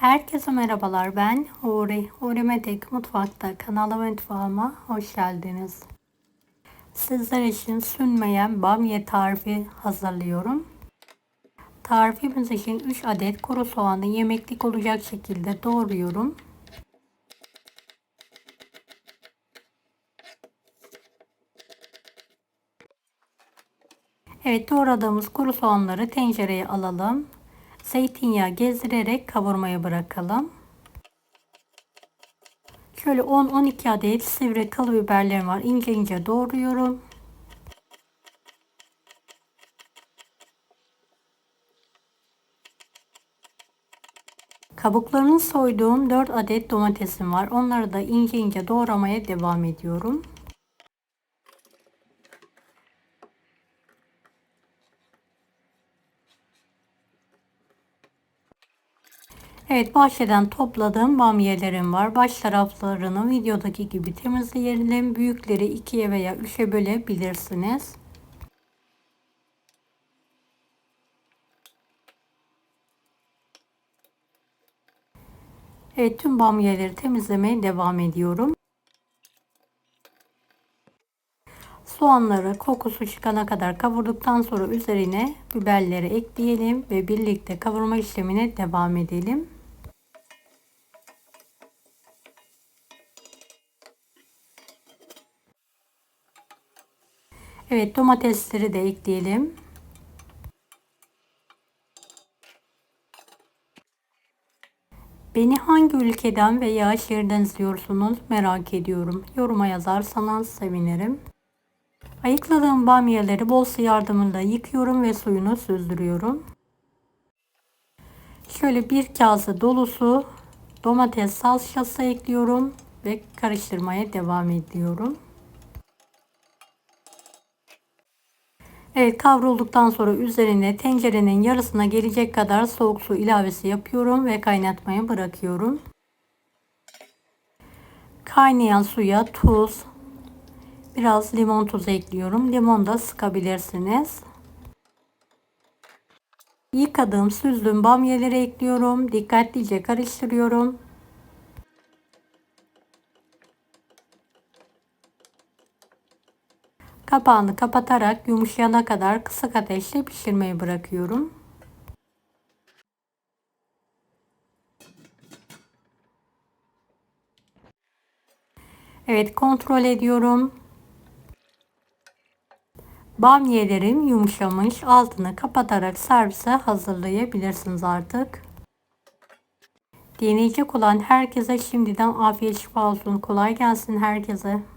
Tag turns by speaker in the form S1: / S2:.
S1: Herkese merhabalar, ben Huri. Huri Metek Mutfak'ta kanalıma mutfağıma hoş geldiniz. Sizler için sünmeyen bamya tarifi hazırlıyorum. Tarifimiz için 3 adet kuru soğanı yemeklik olacak şekilde doğruyorum. Evet, doğradığımız kuru soğanları tencereye alalım. Zeytinyağı gezdirerek kavurmaya bırakalım. Şöyle 10-12 adet sivri kıl biberlerim var. İnce ince doğruyorum. Kabuklarını soyduğum 4 adet domatesim var. Onları da ince ince doğramaya devam ediyorum. Evet, bahçeden topladığım bamyelerim var. Baş taraflarını videodaki gibi temizleyelim. Büyükleri 2'ye veya 3'e bölebilirsiniz. Evet, tüm bamyeleri temizlemeye devam ediyorum. Soğanları kokusu çıkana kadar kavurduktan sonra üzerine biberleri ekleyelim ve birlikte kavurma işlemine devam edelim. Evet, domatesleri de ekleyelim. Beni hangi ülkeden veya şehirden izliyorsunuz merak ediyorum. Yoruma yazarsanız sevinirim. Ayıkladığım bamyaları bol su yardımıyla yıkıyorum ve suyunu süzdürüyorum. Şöyle bir kase dolusu domates salçası ekliyorum ve karıştırmaya devam ediyorum. Evet, kavrulduktan sonra üzerine tencerenin yarısına gelecek kadar soğuk su ilavesi yapıyorum ve kaynatmaya bırakıyorum. Kaynayan suya tuz, biraz limon tuzu ekliyorum. Limon da sıkabilirsiniz. Yıkadığım, süzdüğüm bamyaları ekliyorum. Dikkatlice karıştırıyorum. Kapağını kapatarak yumuşayana kadar kısık ateşte pişirmeyi bırakıyorum. Evet, kontrol ediyorum. Bamyelerim yumuşamış. Altını kapatarak servise hazırlayabilirsiniz artık. Deneyecek olan herkese şimdiden afiyet şifa olsun. Kolay gelsin herkese.